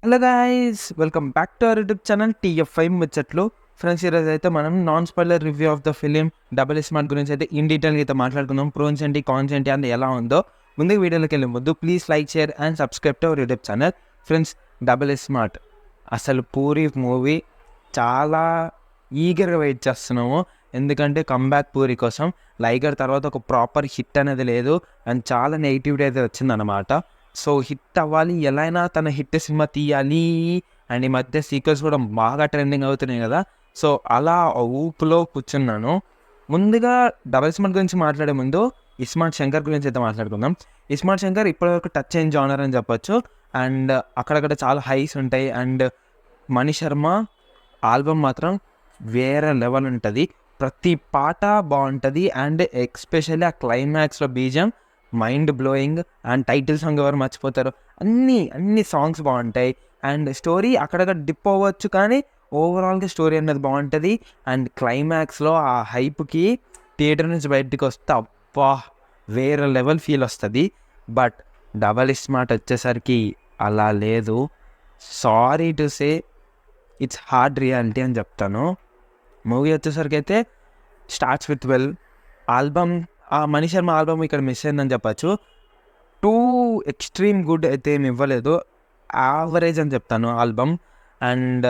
Hello guys, welcome back to our YouTube channel TFI ముచ్చట్లు. Friends, ఈరోజు అయితే మనం non spoiler review of the film double smart గురించి అయితే ఇన్ డీటెయిల్గా అయితే మాట్లాడుకుందాం. ప్రోన్స్ ఏంటి, కాన్స్ ఏంటి అని ఎలా ఉందో. ముందుకు వీడియోలోకి వెళ్ళే ముందు please like, share and subscribe to our YouTube channel. Friends, double smart అసలు పూరి మూవీ చాలా ఈగర్గా వెయిట్ చేస్తున్నాము. ఎందుకంటే కంబ్యాక్ పూరి కోసం. లైగర్ తర్వాత ఒక ప్రాపర్ హిట్ అనేది లేదు అండ్ చాలా నెగిటివిటీ అయితే వచ్చిందన్నమాట. సో హిట్ అవ్వాలి, ఎలా అయినా తన హిట్ సినిమా తీయాలి. అండ్ ఈ మధ్య సీక్వెల్స్ కూడా బాగా ట్రెండింగ్ అవుతున్నాయి కదా. సో అలా ఊపులో కూర్చున్నాను. ముందుగా డబల్ స్మార్ట్ గురించి మాట్లాడే ముందు ఇస్మార్ట్ శంకర్ గురించి అయితే మాట్లాడుకుందాం. ఇస్మార్ట్ శంకర్ ఇప్పటివరకు టచ్ అయిన జానర్ అని చెప్పొచ్చు. అండ్ అక్కడక్కడ చాలా హైస్ ఉంటాయి. అండ్ మణి శర్మ ఆల్బమ్ మాత్రం వేరే లెవెల్ ఉంటుంది. ప్రతి పాట బాగుంటుంది. అండ్ ఎక్స్పెషల్లీ ఆ క్లైమాక్స్లో బీజం mind blowing. And title song ఎవరు మర్చిపోతారు. అన్ని సాంగ్స్ బాగుంటాయి. అండ్ స్టోరీ అక్కడక్కడ డిప్ అవ్వచ్చు, కానీ ఓవరాల్గా స్టోరీ అనేది బాగుంటుంది. అండ్ క్లైమాక్స్లో ఆ హైప్కి థియేటర్ నుంచి బయటకు వస్తే అబ్బా వేరే లెవెల్ ఫీల్ వస్తుంది. బట్ డబల్ స్మార్ట్ వచ్చేసరికి అలా లేదు. Sorry to say, it's hard reality అని చెప్తాను. మూవీ వచ్చేసరికి అయితే స్టార్ట్స్ విత్ వెల్. ఆల్బమ్, ఆ మణి శర్మ ఆల్బమ్ ఇక్కడ మిస్ అయిందని చెప్పచ్చు. టూ ఎక్స్ట్రీమ్ గుడ్ అయితే ఏమి ఇవ్వలేదు, యావరేజ్ అని చెప్తాను album. And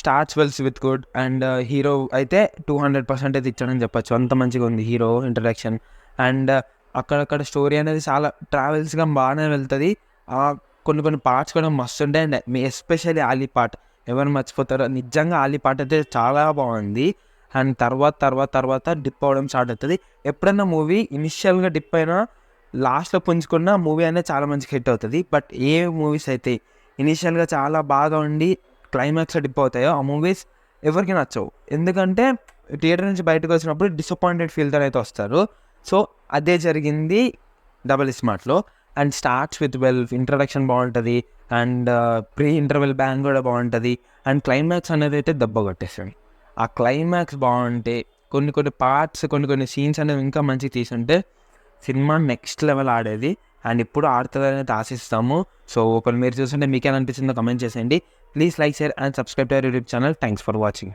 starts wells with good. And hero అయితే 200% అయితే ఇచ్చాడని చెప్పచ్చు. అంత మంచిగా ఉంది హీరో ఇంట్రడక్షన్. అండ్ అక్కడక్కడ స్టోరీ అనేది చాలా ట్రావెల్స్గా బాగానే వెళ్తుంది. కొన్ని పార్ట్స్ కూడా మస్తు ఉంటాయి. అండ్ ఎస్పెషల్లీ ఆలీ పార్ట్ ఎవరు మర్చిపోతారో, నిజంగా ఆలీ పార్ట్ అయితే చాలా బాగుంది. అండ్ తర్వాత డిప్ అవ్వడం స్టార్ట్ అవుతుంది. ఎప్పుడన్నా మూవీ ఇనిషియల్గా డిప్ అయినా లాస్ట్లో పుంజుకున్న మూవీ అనేది చాలా మంచిగా హిట్ అవుతుంది. బట్ ఏ మూవీస్ అయితే ఇనిషియల్గా చాలా బాగా ఉండి క్లైమాక్స్లో డిప్ అవుతాయో ఆ మూవీస్ ఎవరికి నచ్చవు. ఎందుకంటే థియేటర్ నుంచి బయటకు వచ్చినప్పుడు డిసప్పాయింటెడ్ ఫీల్తో అయితే వస్తారు. సో అదే జరిగింది డబల్ స్మార్ట్లో. And starts with well, introduction బాగుంటుంది. అండ్ ప్రీ ఇంటర్వెల్ బ్యాంగ్ కూడా బాగుంటుంది. అండ్ క్లైమాక్స్ అనేది అయితే దెబ్బ కొట్టేస్తుంది. ఆ క్లైమాక్స్ బాగుంటే కొన్ని పార్ట్స్, కొన్ని సీన్స్ అనేవి ఇంకా మంచిగా తీసుంటే సినిమా నెక్స్ట్ లెవెల్ ఆడేది. అండ్ ఇప్పుడు ఆడుతుందని అయితే ఆశిస్తాము. సో ఒకరు మీరు చూస్తుంటే మీకేమనిపించిందో కమెంట్ చేసేయండి. Please like, share and subscribe to our YouTube channel. Thanks for watching.